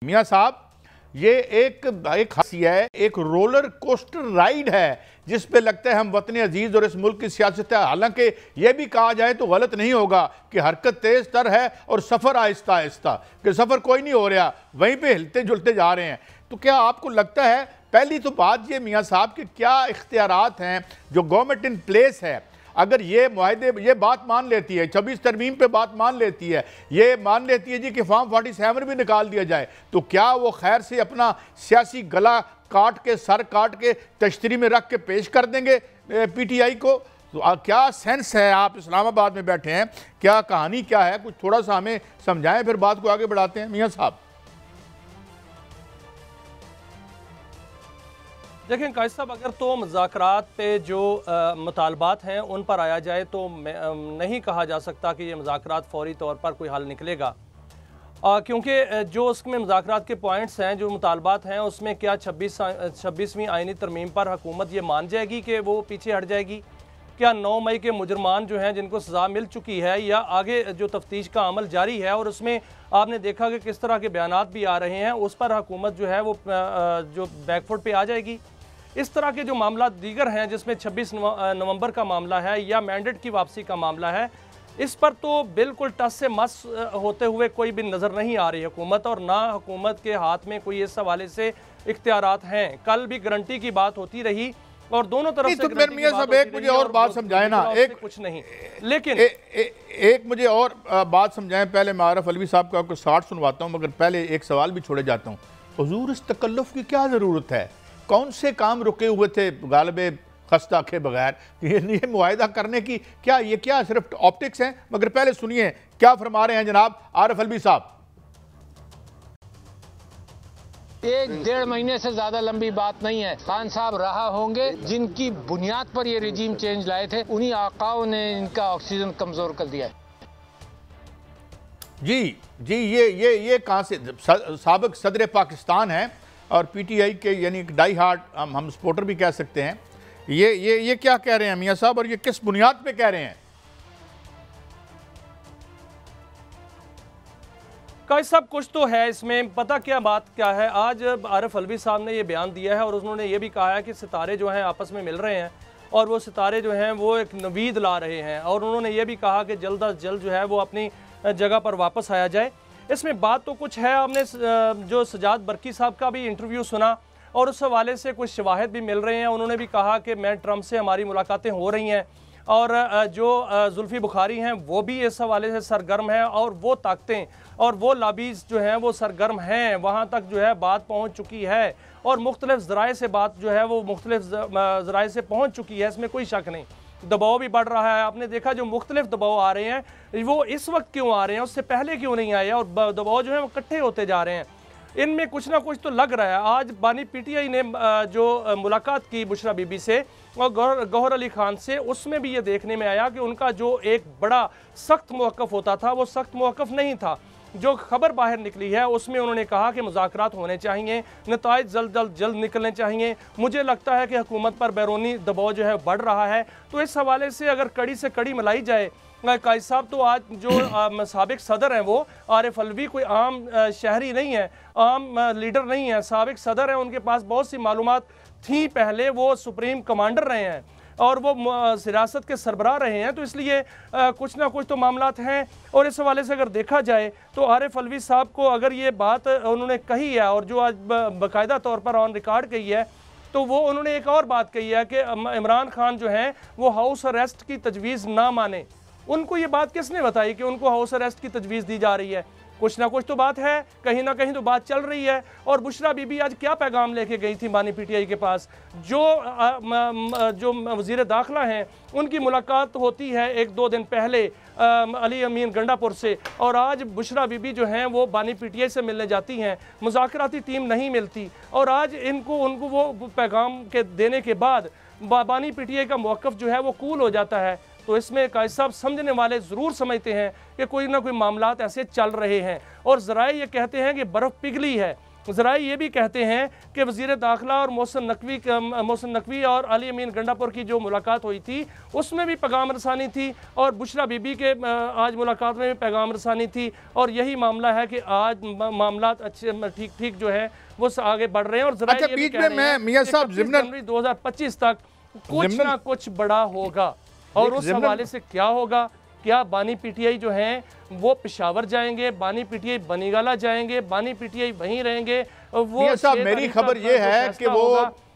मियाँ साहब, ये एक हंसी है, एक रोलर कोस्टर राइड है जिस पे लगता है हम वतन अजीज और इस मुल्क की सियासत है। हालांकि यह भी कहा जाए तो गलत नहीं होगा कि हरकत तेज तर है और सफ़र आहिस्ता आहिस्ता, कि सफ़र कोई नहीं हो रहा, वहीं पे हिलते जुलते जा रहे हैं। तो क्या आपको लगता है, पहली तो बात ये मियाँ साहब कि क्या इख्तियारात हैं जो गवर्नमेंट इन प्लेस है, अगर ये मुआहदे ये बात मान लेती है, 26 तरमीम पे बात मान लेती है, ये मान लेती है जी कि फॉर्म 47 भी निकाल दिया जाए, तो क्या वो खैर से अपना सियासी गला काट के, सर काट के तश्तरी में रख के पेश कर देंगे PTI को? तो क्या सेंस है? आप इस्लामाबाद में बैठे हैं, क्या कहानी क्या है, कुछ थोड़ा सा हमें समझाएं, फिर बात को आगे बढ़ाते हैं। मियाँ साहब देखें कायद साहब, अगर तो मुज़ाकरात पे जो मुतालबात हैं उन पर आया जाए तो नहीं कहा जा सकता कि ये मुज़ाकरात फौरी तौर पर कोई हल निकलेगा, क्योंकि जो उसमें मुज़ाकरात के पॉइंट्स हैं, जो मुतालबात हैं, उसमें क्या 26वीं आइनी तरमीम पर हुकूमत ये मान जाएगी कि वो पीछे हट जाएगी? क्या 9 मई के मुजरमान जो हैं जिनको सज़ा मिल चुकी है, या आगे जो तफ्तीश का अमल जारी है और उसमें आपने देखा कि किस तरह के बयानात भी आ रहे हैं, उस पर हुकूमत जो है वो जो बैकफुट पे आ जाएगी? इस तरह के जो मामला दीगर हैं जिसमें 26 नवंबर का मामला है या मैंडेट की वापसी का मामला है, इस पर तो बिल्कुल टस से मस होते हुए कोई भी नज़र नहीं आ रही हुकूमत, और ना हुकूमत के हाथ में कोई इस हवाले से इख्तियारात हैं। कल भी गारंटी की बात होती रही और दोनों तरफ से तो मियां साहब एक मुझे और बात समझाएं ना, एक कुछ नहीं, लेकिन एक मुझे और बात समझाएं। पहले मैं आरिफ अलवी साहब का आपको 60 सुनवाता हूं, मगर पहले एक सवाल भी छोड़े जाता हूं। हुजूर, इस तकल्लुफ की क्या ज़रूरत है? कौन से काम रुके हुए थे गालिबे खस्ता के बगैर? ये मुआहिदा करने की क्या सिर्फ ऑप्टिक्स हैं? मगर पहले सुनिए क्या फरमा रहे हैं जनाब आरिफ अलवी साहब। 1-1.5 महीने से ज्यादा लंबी बात नहीं है। खान साहब रहा होंगे, जिनकी बुनियाद पर ये रिजीम चेंज लाए थे, उन्हीं आकाओं ने इनका ऑक्सीजन कमजोर कर दिया है। जी ये कहां से? साबिक सदर पाकिस्तान है और PTI के यानी डाई हार्ड हम सपोर्टर भी कह सकते हैं। ये क्या कह रहे हैं मियाँ साहब, और ये किस बुनियाद पे कह रहे हैं? कायद साहब, कुछ तो है इसमें, पता क्या बात क्या है। आज आरिफ अलवी साहब ने ये बयान दिया है और उन्होंने ये भी कहा है कि सितारे जो हैं आपस में मिल रहे हैं और वो सितारे जो हैं वो एक नवीद ला रहे हैं, और उन्होंने ये भी कहा कि जल्द अज जल्द जो है वो अपनी जगह पर वापस आया जाए। इसमें बात तो कुछ है। आपने जो सजाद बरकी साहब का भी इंटरव्यू सुना और उस हवाले से कुछ शवाहिद भी मिल रहे हैं। उन्होंने भी कहा कि मैं ट्रंप से हमारी मुलाकातें हो रही हैं, और जो जुल्फी बुखारी हैं वो भी इस हवाले से सरगर्म हैं, और वो ताकतें और वो लॉबीज़ जो हैं वो सरगर्म हैं, वहाँ तक जो है बात पहुँच चुकी है, और मुख्तलिफ ज़राए से बात जो है वो मुख्तलिफ ज़राए से पहुँच चुकी है, इसमें कोई शक नहीं। दबाव भी बढ़ रहा है। आपने देखा जो मुख्तलिफ दबाव आ रहे हैं वो इस वक्त क्यों आ रहे हैं, उससे पहले क्यों नहीं आए, और दबाव जो है वो इकट्ठे होते जा रहे हैं। इनमें कुछ ना कुछ तो लग रहा है। आज बानी PTI ने जो मुलाकात की बुशरा बीबी से और गौहर अली खान से, उसमें भी ये देखने में आया कि उनका जो एक बड़ा सख्त मौक़िफ़ होता था वो सख्त मौक़िफ़ नहीं था। जो खबर बाहर निकली है उसमें उन्होंने कहा कि मुज़ाकरात होने चाहिए, नताइज जल्द निकलने चाहिए। मुझे लगता है कि हुकूमत पर बैरूनी दबाव जो है बढ़ रहा है, तो इस हवाले से अगर कड़ी से कड़ी मिलाई जाए, कायद साहब, तो आज जो साबिक सदर हैं वो आरिफ अलवी कोई आम शहरी नहीं है, आम लीडर नहीं है, साबिक सदर हैं, उनके पास बहुत सी मालूमात थी, पहले वो सुप्रीम कमांडर रहे हैं और वो सियासत के सरबराह रहे हैं, तो इसलिए कुछ ना कुछ तो मामलात हैं। और इस हवाले से अगर देखा जाए तो आरिफ अलवी साहब को अगर ये बात उन्होंने कही है और जो आज बाकायदा तौर पर ऑन रिकॉर्ड कही है, तो वो उन्होंने एक और बात कही है कि इमरान खान जो हैं वो हाउस अरेस्ट की तजवीज़ ना माने। उनको ये बात किसने बताई कि उनको हाउस अरेस्ट की तजवीज़ दी जा रही है? कुछ ना कुछ तो बात है, कहीं ना कहीं तो बात चल रही है। और बुशरा बीबी आज क्या पैगाम लेके गई थी बानी PTI के पास? जो वज़ीर दाखिला हैं उनकी मुलाकात होती है 1-2 दिन पहले अली अमीन गंडापुर से, और आज बुशरा बीबी जो हैं वो बानी PTI से मिलने जाती हैं, मुज़ाकराती टीम नहीं मिलती, और आज उनको वो पैगाम के देने के बाद बानी PTI का मौक़िफ़ जो है वो कूल हो जाता है। तो इसमें कायद साहब समझने वाले ज़रूर समझते हैं कि कोई ना कोई मामलात ऐसे चल रहे हैं, और ज़राए ये कहते हैं कि बर्फ़ पिघली है, ज़राए ये भी कहते हैं कि वज़ीर दाखिला और मोहसिन नकवी और अली अमीन गंडापुर की जो मुलाकात हुई थी उसमें भी पैगाम रसानी थी, और बुशरा बीबी के आज मुलाकात में भी पैगाम रसानी थी, और यही मामला है कि आज मामला अच्छे ठीक जो है वो आगे बढ़ रहे हैं। और ज़राए अच्छा, बीच में मैं मियां साहब जनवरी 2025 तक कुछ ना कुछ बड़ा होगा, और उस हवाले से क्या होगा, क्या बानी पीटीआई जो हैं वो पेशावर जाएंगे, बानी पीटीआई बनीगाला जाएंगे, बानी पीटीआई वहीं रहेंगे, वो साहब मेरी खबर ये है कि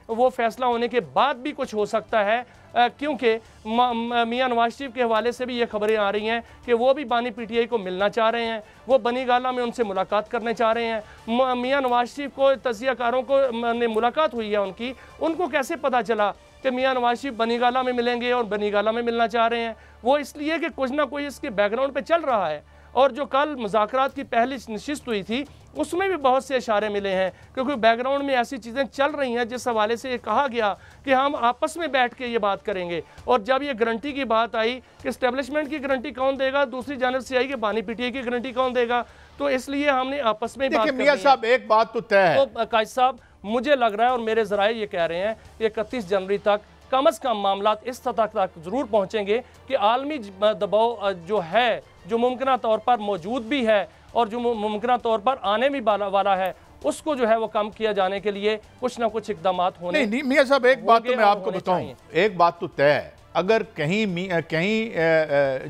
वो फैसला होने के बाद भी कुछ हो सकता है, क्योंकि मियां नवाज शरीफ के हवाले से भी ये खबरें आ रही हैं कि वो भी बानी पीटीआई को मिलना चाह रहे हैं, वो बनीगाला में उनसे मुलाकात करने चाह रहे हैं। मियां नवाज शरीफ को तजियाकारों को ने मुलाकात हुई है उनकी, उनको कैसे पता चला कि मियां नवाज शरीफ बनीगाला में मिलेंगे और बनीगाला में मिलना चाह रहे हैं? वो इसलिए कि कुछ ना कोई इसके बैकग्राउंड पे चल रहा है। और जो कल मुज़ाकरात की पहली नशिस्त हुई थी उसमें भी बहुत से इशारे मिले हैं, क्योंकि बैकग्राउंड में ऐसी चीज़ें चल रही हैं जिस हवाले से ये कहा गया कि हम आपस में बैठ के ये बात करेंगे। और जब ये गारंटी की बात आई कि इस्टेब्लिशमेंट की गारंटी कौन देगा, दूसरी जानब से आई कि बानी पीटीआई की गारंटी कौन देगा, तो इसलिए हमने आपस में बात मियां साहब एक बात तो तय है, तो काजी साहब मुझे लग रहा है और मेरे ज़राए ये कह रहे हैं कि 31 जनवरी तक कम से कम मामला इस सतह तक ज़रूर पहुँचेंगे कि आलमी दबाव जो है, जो मुमकिन तौर पर मौजूद भी है और जो मुमकिन तौर पर आने भी वाला है, उसको जो है वो कम किया जाने के लिए कुछ ना कुछ इकदाम होने। नहीं मियां साहब एक बात तो मैं आपको बताऊं, एक बात तो तय है, अगर कहीं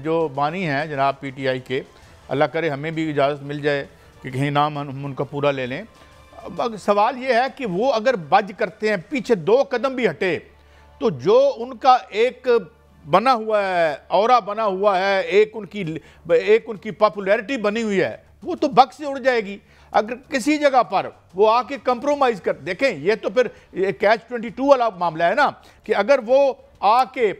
जो बानी हैं जनाब पीटीआई के, अल्लाह करे हमें भी इजाज़त मिल जाए कि कहीं नाम हम उनका पूरा ले लें। अब सवाल ये है कि वो अगर बज करते हैं, पीछे 2 कदम भी हटे, तो जो उनका एक बना हुआ है, औरा बना हुआ है, एक उनकी पॉपुलैरिटी बनी हुई है, वो तो बक से उड़ जाएगी। अगर किसी जगह पर वो आके कंप्रोमाइज़ कर देखें, ये तो फिर कैच 22 वाला मामला है ना, कि अगर वो आके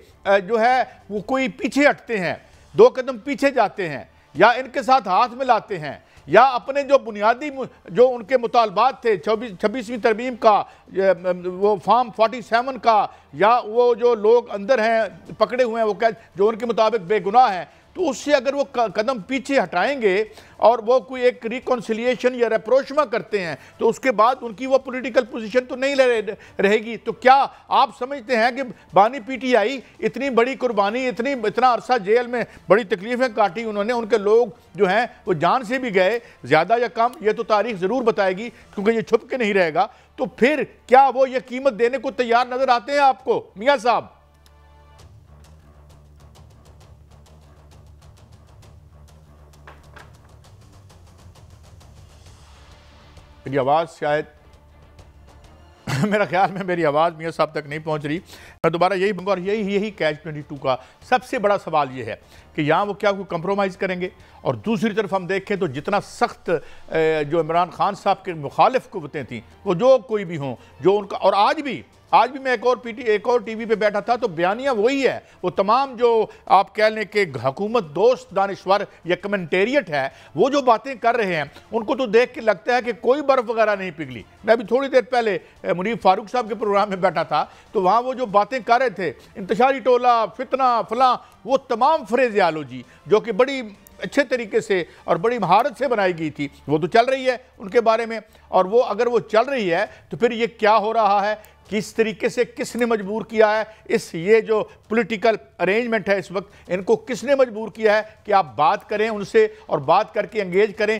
जो है वो कोई पीछे हटते हैं, 2 कदम पीछे जाते हैं, या इनके साथ हाथ मिलाते हैं, या अपने जो बुनियादी जो उनके मुतालबात थे 26वीं तरमीम का, वो फॉर्म 47 का, या वो जो लोग अंदर हैं पकड़े हुए हैं वो क्या जो उनके मुताबिक बेगुनाह हैं, तो उससे अगर वो कदम पीछे हटाएंगे और वो कोई एक रिकॉन्सिलिएशन या रेप्रोचमा करते हैं, तो उसके बाद उनकी वो पॉलिटिकल पोजीशन तो नहीं रहेगी। तो क्या आप समझते हैं कि बानी पीटीआई इतनी बड़ी कुर्बानी, इतना अरसा जेल में बड़ी तकलीफें काटी उन्होंने, उनके लोग जो हैं वो जान से भी गए, ज़्यादा या कम ये तो तारीख ज़रूर बताएगी क्योंकि ये छुप के नहीं रहेगा, तो फिर क्या वो ये कीमत देने को तैयार नज़र आते हैं आपको मियाँ साहब? मेरी आवाज़ शायद मेरा ख्याल में मेरी आवाज़ मियां साहब तक नहीं पहुंच रही। मैं दोबारा यही कहूँगा, और यही कैच 22 का सबसे बड़ा सवाल ये है कि यहाँ वो क्या कोई कंप्रोमाइज़ करेंगे, और दूसरी तरफ हम देखें तो जितना सख्त जो इमरान खान साहब के मुखालिफ कुव्वतें थीं, वो जो कोई भी हों, जो उनका, और आज भी मैं एक और टीवी पे बैठा था तो बयानिया वही है, वो तमाम जो आप कह लें कि हुकूमत दोस्त दानिश्वर या कमेंटेरियट है, वो जो बातें कर रहे हैं उनको तो देख के लगता है कि कोई बर्फ़ वगैरह नहीं पिघली। मैं अभी थोड़ी देर पहले मुनीब फारूक साहब के प्रोग्राम में बैठा था, तो वहाँ वो जो बातें कर रहे थे, इंतशारी टोला, फितना, फलां, वो तमाम फ्रेज़ियोलॉजी जो कि बड़ी अच्छे तरीके से और बड़ी महारत से बनाई गई थी, वो तो चल रही है उनके बारे में। और वो अगर वो चल रही है तो फिर ये क्या हो रहा है, किस तरीके से किसने मजबूर किया है, ये जो पॉलिटिकल अरेंजमेंट है इस वक्त, इनको किसने मजबूर किया है कि आप बात करें उनसे और बात करके एंगेज करें।